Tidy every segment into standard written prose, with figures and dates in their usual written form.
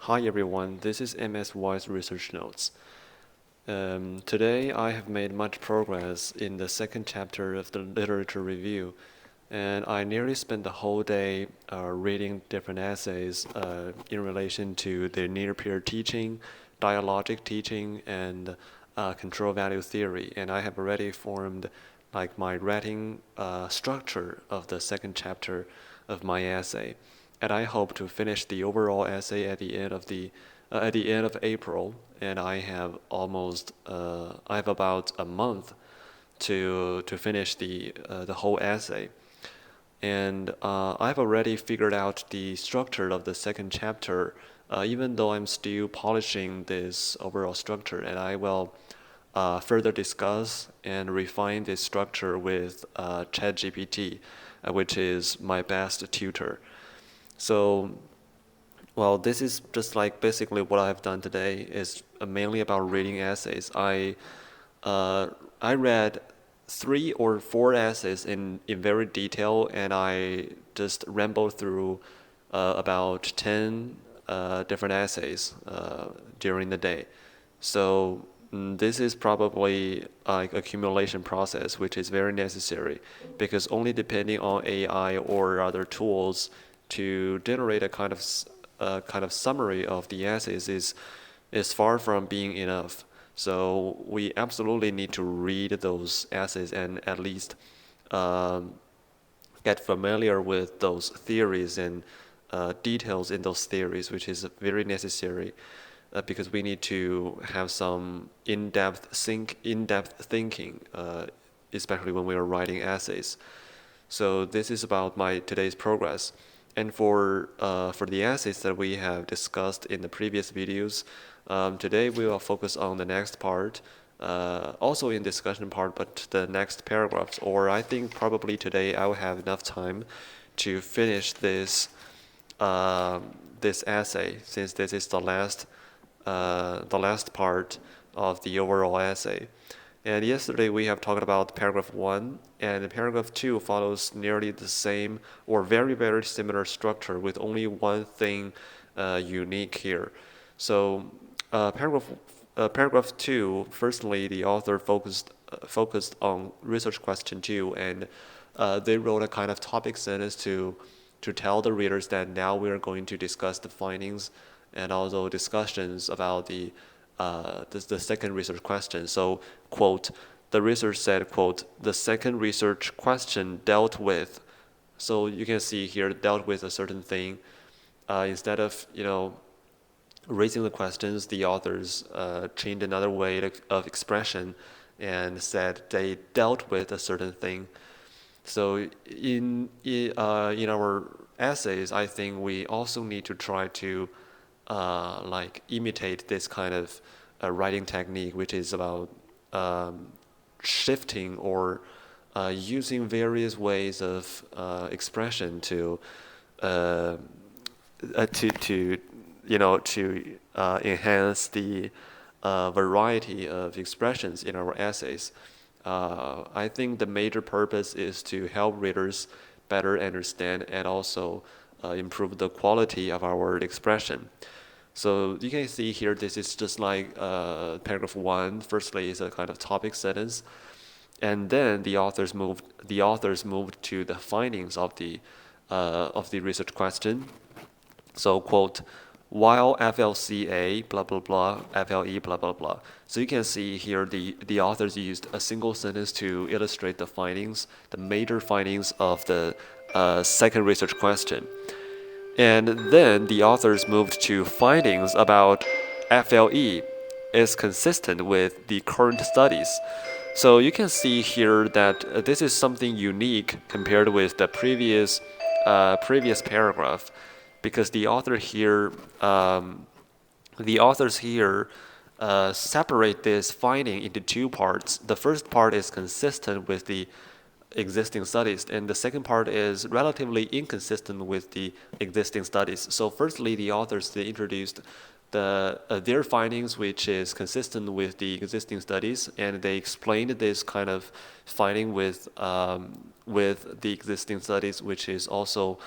Hi everyone, this is MSY's Research Notes. Today I have made much progress in the second chapter of the literature review, and I nearly spent the whole day reading different essays in relation to the near-peer teaching, dialogic teaching, and control value theory, and I have already formed my writing structure of the second chapter of my essay. And I hope to finish the overall essay at the end of April. And I have about a month to finish the whole essay. And I've already figured out the structure of the second chapter, even though I'm still polishing this overall structure. And I will further discuss and refine this structure with ChatGPT, which is my best tutor. So, well, this is just basically what I've done today is mainly about reading essays. Uh, I read 3 or 4 essays in very detail, and I just rambled through about 10 different essays during the day. So this is probably like accumulation process, which is very necessary because only depending on AI or other tools to generate a kind of summary of the essays is far from being enough. So we absolutely need to read those essays and at least um, get familiar with those theories and details in those theories, which is very necessary because we need to have some in-depth thinking, especially when we are writing essays. So this is about my today's progress. And for the essays that we have discussed in the previous videos, today we will focus on the next part, also in discussion part, but the next paragraphs. Or I think probably today I will have enough time to finish this essay, since this is the last part of the overall essay. And yesterday we have talked about paragraph 1, and paragraph 2 follows nearly the same or very, very similar structure with only one thing unique here. So paragraph 2, firstly, the author focused on research question 2, and they wrote a kind of topic sentence to tell the readers that now we are going to discuss the findings and also discussions about the second research question. So, quote, the research said, quote, the second research question dealt with. So you can see here dealt with a certain thing. Instead of raising the questions, the authors changed another way of expression and said they dealt with a certain thing. So in our essays, I think we also need to try to imitate this kind of writing technique, which is about shifting or using various ways of expression to enhance the variety of expressions in our essays. I think the major purpose is to help readers better understand and also improve the quality of our expression. So you can see here, this is just like paragraph 1. Firstly, is a kind of topic sentence, and then the authors moved to the findings of the research question. So, quote, while FLCA blah blah blah, FLE blah blah blah. So you can see here the authors used a single sentence to illustrate the findings, the major findings of the second research question. And then the authors moved to findings about FLE is consistent with the current studies. So you can see here that this is something unique compared with the previous paragraph, because the authors here separate this finding into 2 parts. The first part is consistent with the existing studies, and the second part is relatively inconsistent with the existing studies. So firstly, the authors, they introduced their findings, which is consistent with the existing studies, and they explained this kind of finding with the existing studies, which is also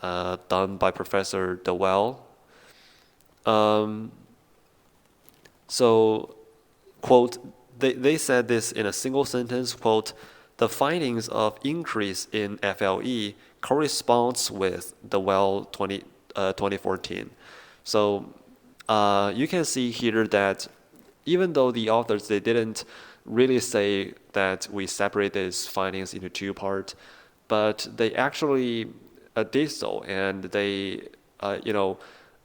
done by Professor Dewell. So, quote, they said this in a single sentence, quote, the findings of increase in FLE corresponds with the well 2014. So you can see here that even though the authors, they didn't really say that we separate these findings into two parts, but they actually did so, and they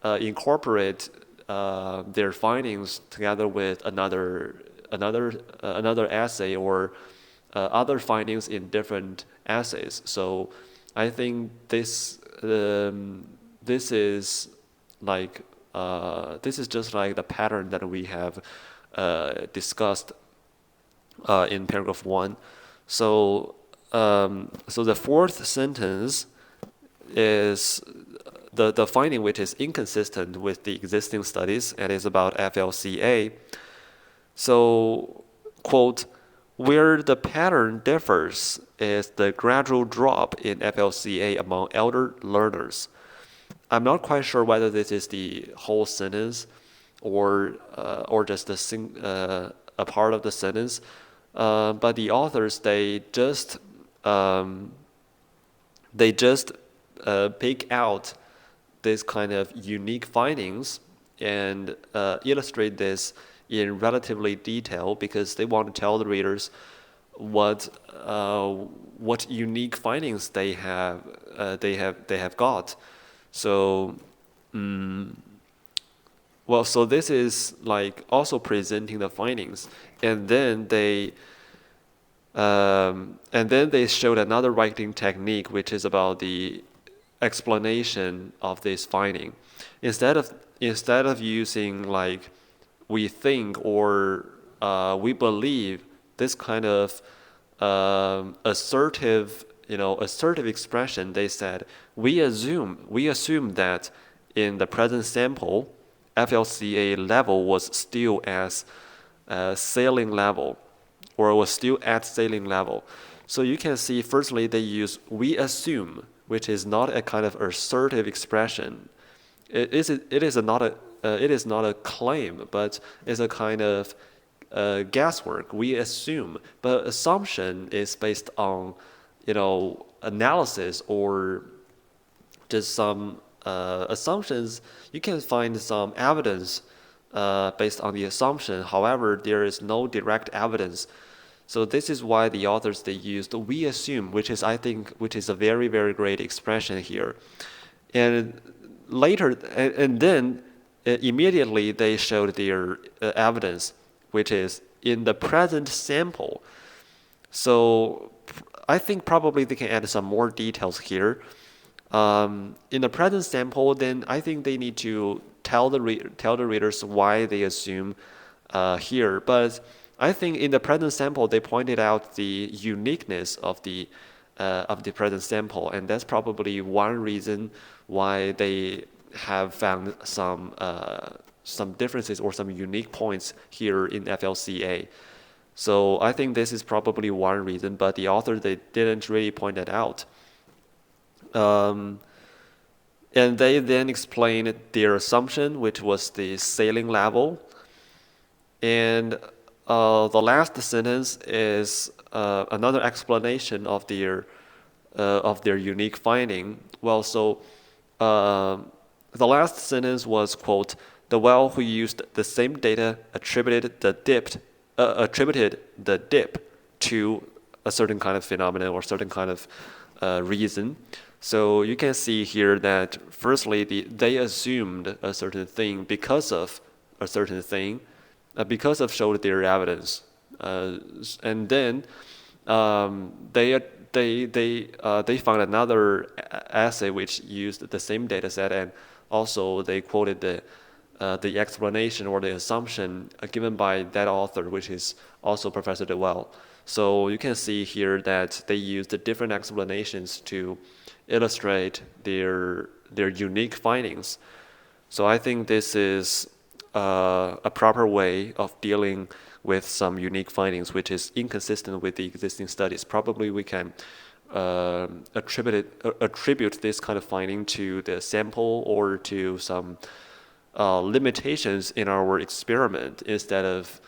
incorporate their findings together with another assay or other findings in different assays. So I think this is like this is just like the pattern that we have discussed in paragraph 1. So so the fourth sentence is the finding which is inconsistent with the existing studies and is about FLCA. So, quote, where the pattern differs is the gradual drop in FLCA among elder learners. I'm not quite sure whether this is the whole sentence or just a part of the sentence, but the authors, they just pick out this kind of unique findings and illustrate this in relatively detail because they want to tell the readers what unique findings they have got. So so this is like also presenting the findings, and then they showed another writing technique which is about the explanation of this finding. Instead of using like we think or we believe, this kind of assertive expression, they said we assume that in the present sample FLCA level was still as saline level, or was still at saline level. So you can see, firstly, they use we assume, which is not a kind of assertive expression. It is not a claim, but it's a kind of guesswork. We assume, but assumption is based on analysis or just some assumptions. You can find some evidence based on the assumption. However, there is no direct evidence. So this is why the authors, they used we assume, which is a very, very great expression here. And later, and then immediately they showed their evidence, which is in the present sample. So I think probably they can add some more details here. In the present sample, then I think they need to tell the readers why they assume here. But I think in the present sample, they pointed out the uniqueness of the present sample, and that's probably one reason why they have found some differences or some unique points here in FLCA. So I think this is probably one reason, but the author, they didn't really point that out. And they then explained their assumption, which was the saline level. And the last sentence is another explanation of their unique finding. Well, so the last sentence was, quote, the well who used the same data attributed the dip to a certain kind of phenomenon or certain kind of reason. So you can see here that firstly, they assumed a certain thing because of a certain thing, because of showed their evidence, and then they found another assay which used the same data set, and also they quoted the explanation or the assumption given by that author, which is also Professor DeWell. So you can see here that they used different explanations to illustrate their unique findings. So I think this is a proper way of dealing with some unique findings, which is inconsistent with the existing studies. Probably we can attribute this kind of finding to the sample or to some limitations in our experiment instead of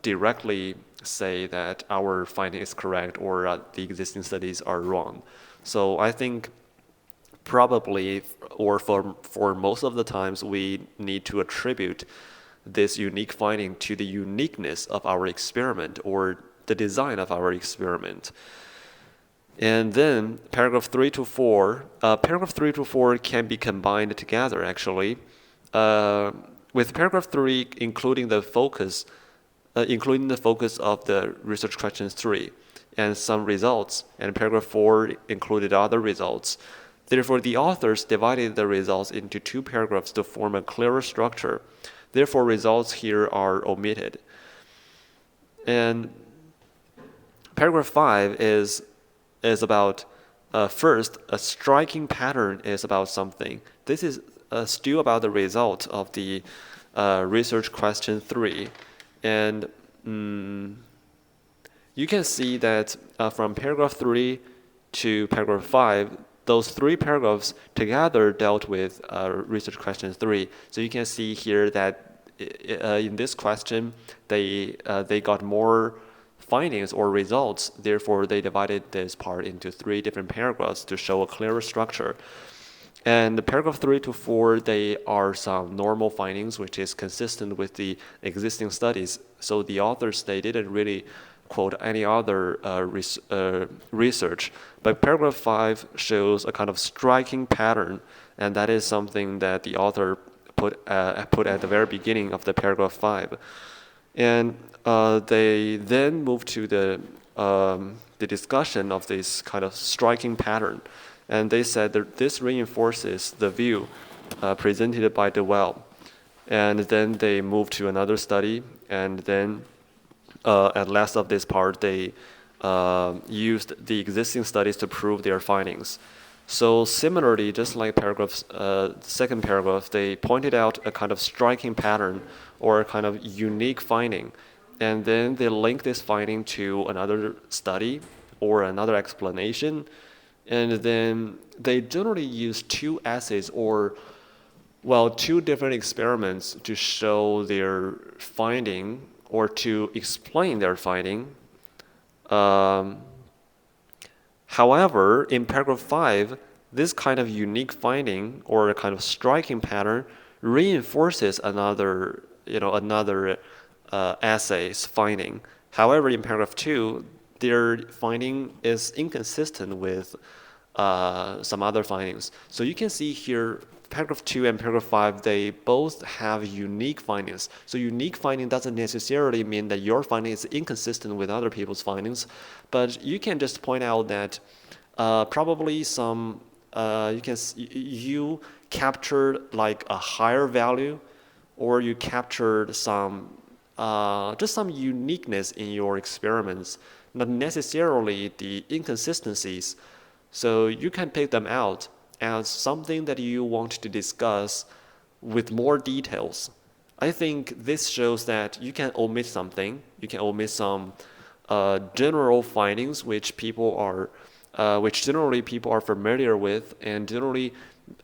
directly say that our finding is correct or the existing studies are wrong. So I think probably, or for most of the times, we need to attribute this unique finding to the uniqueness of our experiment or the design of our experiment. And then paragraph 3 to 4, paragraph 3 to 4 can be combined together actually. With paragraph 3 including the focus of the research question 3 and some results, and paragraph 4 included other results. Therefore, the authors divided the results into 2 paragraphs to form a clearer structure. Therefore, results here are omitted. And paragraph 5 is about, first, a striking pattern is about something. This is still about the result of the research question 3. And you can see that from paragraph 3 to paragraph 5, those 3 paragraphs together dealt with research question 3. So you can see here that in this question, they got more findings or results. Therefore, they divided this part into 3 different paragraphs to show a clearer structure. And the paragraph 3 to 4, they are some normal findings, which is consistent with the existing studies. So the authors, they didn't really quote any other research. But paragraph 5 shows a kind of striking pattern, and that is something that the author put at the very beginning of the paragraph 5. And they then move to the discussion of this kind of striking pattern. And they said that this reinforces the view presented by Dewell. And then they moved to another study, and then at last of this part, they used the existing studies to prove their findings. So similarly, just like second paragraph, they pointed out a kind of striking pattern or a kind of unique finding. And then they link this finding to another study or another explanation. And then they generally use 2 assays or, 2 different experiments to show their finding or to explain their finding. However, in paragraph 5, this kind of unique finding or a kind of striking pattern reinforces another assay's finding. However, in paragraph 2, their finding is inconsistent with some other findings. So you can see here, paragraph 2 and paragraph 5, they both have unique findings. So unique finding doesn't necessarily mean that your finding is inconsistent with other people's findings, but you can just point out that probably some you captured like a higher value, or you captured some just some uniqueness in your experiments, not necessarily the inconsistencies. So you can pick them out as something that you want to discuss with more details. I think this shows that you can omit something. You can omit some general findings which generally people are familiar with, and generally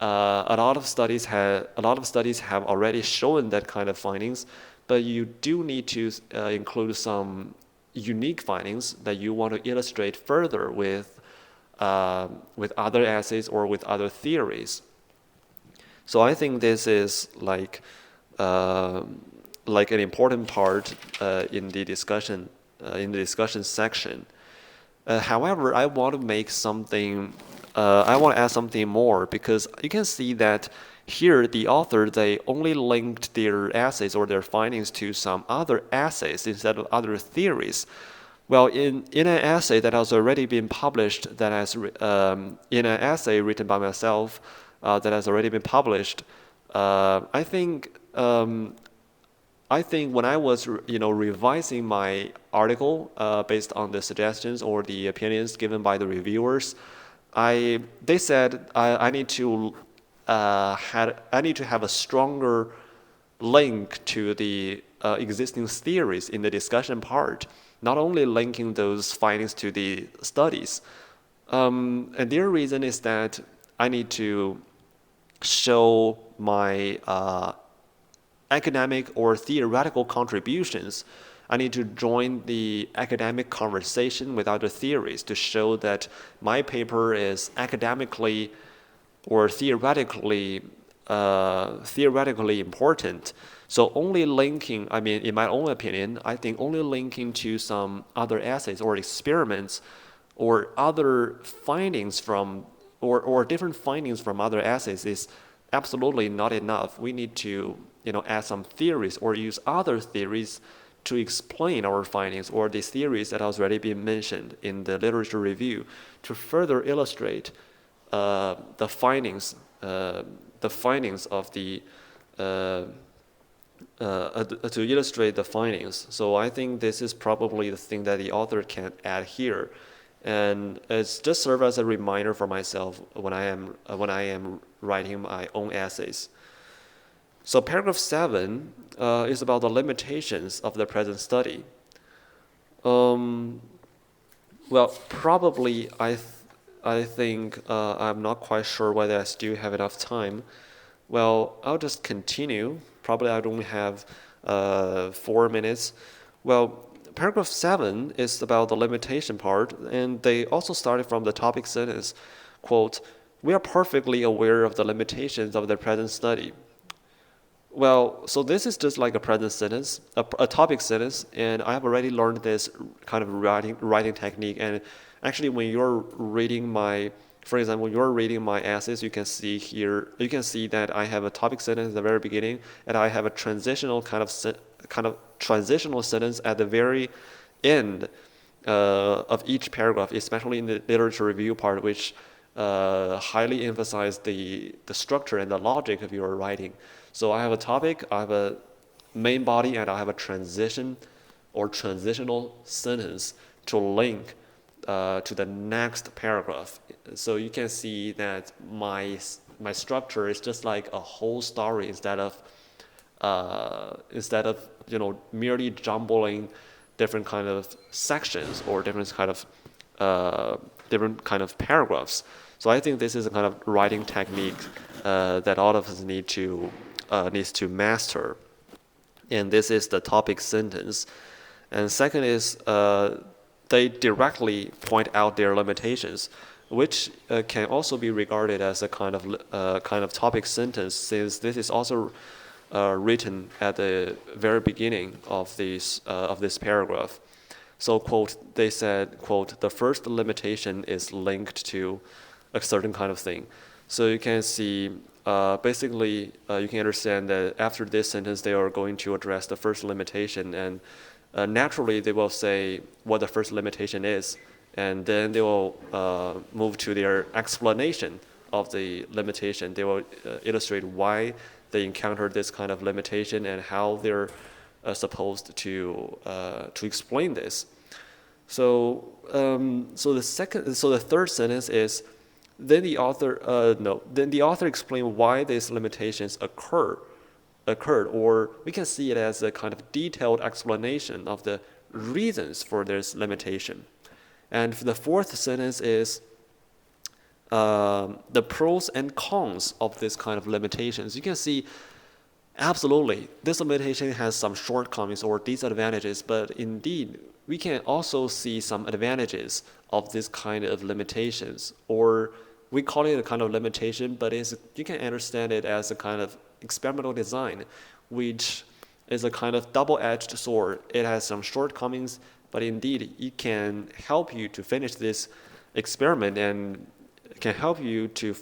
a lot of studies have already shown that kind of findings. But you do need to include some unique findings that you want to illustrate further with other assays or with other theories. So I think this is like an important part in the discussion section. However, I want to make something. I want to add something more, because you can see that here the author, they only linked their assays or their findings to some other assays instead of other theories. Well, in an essay that has already been published, in an essay written by myself that has already been published, I think when I was revising my article based on the suggestions or the opinions given by the reviewers, they said I need to have a stronger link to the existing theories in the discussion part, not only linking those findings to the studies. And their reason is that I need to show my academic or theoretical contributions, I need to join the academic conversation with other theories to show that my paper is academically or theoretically important. So only linking, I mean, in my own opinion, I think only linking to some other essays or experiments or other findings from, or different findings from other essays is absolutely not enough. We need to, add some theories or use other theories to explain our findings or the theories that has already been mentioned in the literature review to further illustrate the findings of the to illustrate the findings. So I think this is probably the thing that the author can add here, and it's just serve as a reminder for myself when I am writing my own essays. So paragraph 7 is about the limitations of the present study. Well, probably I think I'm not quite sure whether I still have enough time. Well, I'll just continue. Probably I only have 4 minutes. Well, paragraph 7 is about the limitation part, and they also started from the topic sentence. Quote, "We are perfectly aware of the limitations of the present study." Well, so this is just like a present sentence, a topic sentence, and I have already learned this kind of writing technique. And actually, when you're reading for example, when you're reading my essays, you can see that I have a topic sentence at the very beginning, and I have a transitional kind of transitional sentence at the very end of each paragraph, especially in the literature review part, which highly emphasize the structure and the logic of your writing. So I have a topic, I have a main body, and I have a transition or transitional sentence to link to the next paragraph. So you can see that my structure is just like a whole story instead of merely jumbling different kind of sections or different kind of paragraphs. So I think this is a kind of writing technique that all of us needs to master. And this is the topic sentence. And second is they directly point out their limitations, which can also be regarded as a kind of topic sentence, since this is also written at the very beginning of this paragraph. So, quote, they said, quote, "The first limitation is linked to a certain kind of thing." So you can see, basically, you can understand that after this sentence, they are going to address the first limitation, and naturally they will say what the first limitation is, and then they will move to their explanation of the limitation. They will illustrate why they encountered this kind of limitation and how they're supposed to explain this. So the third sentence is, then the author explained why these limitations occurred, or we can see it as a kind of detailed explanation of the reasons for this limitation. And the fourth sentence is the pros and cons of this kind of limitations. You can see, absolutely, this limitation has some shortcomings or disadvantages, but indeed, we can also see some advantages of this kind of limitations, or we call it a kind of limitation, but you can understand it as a kind of experimental design, which is a kind of double-edged sword. It has some shortcomings, but indeed, it can help you to finish this experiment and can help you to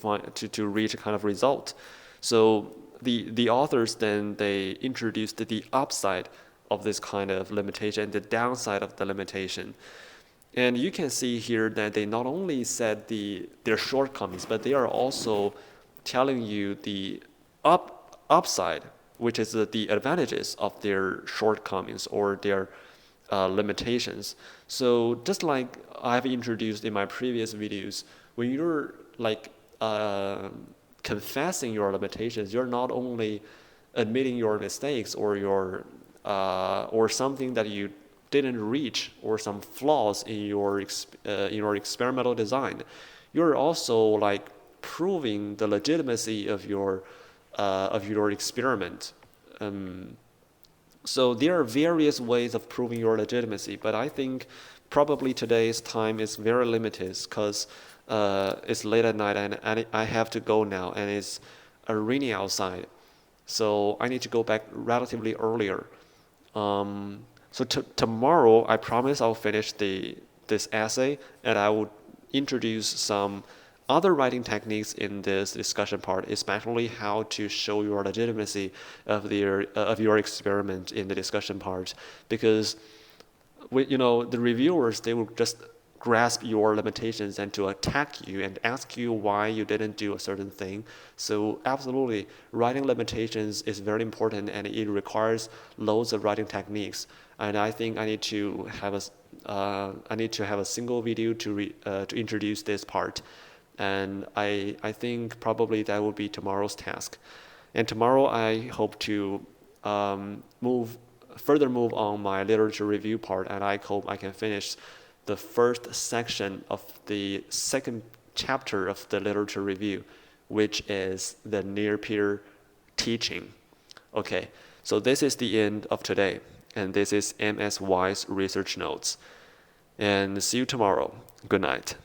reach a kind of result. So the authors then they introduced the upside of this kind of limitation and the downside of the limitation. And you can see here that they not only said their shortcomings, but they are also telling you the upside, which is the advantages of their shortcomings or their limitations. So just like I've introduced in my previous videos, when you're like confessing your limitations, you're not only admitting your mistakes or or something that you didn't reach or some flaws in your experimental design. You're also like proving the legitimacy of your experiment. So there are various ways of proving your legitimacy, but I think probably today's time is very limited because it's late at night and I have to go now, and it's raining outside. So I need to go back relatively earlier. So tomorrow, I promise I'll finish this essay, and I will introduce some other writing techniques in this discussion part, especially how to show your legitimacy of your experiment in the discussion part, because the reviewers, they will just grasp your limitations and to attack you and ask you why you didn't do a certain thing. So absolutely, writing limitations is very important, and it requires loads of writing techniques. And I think I need to have a single video to introduce this part. And I think probably that will be tomorrow's task. And tomorrow I hope to move on my literature review part, and I hope I can finish the first section of the second chapter of the literature review, which is the near-peer teaching. Okay, so this is the end of today, and this is MSY's research notes. And see you tomorrow. Good night.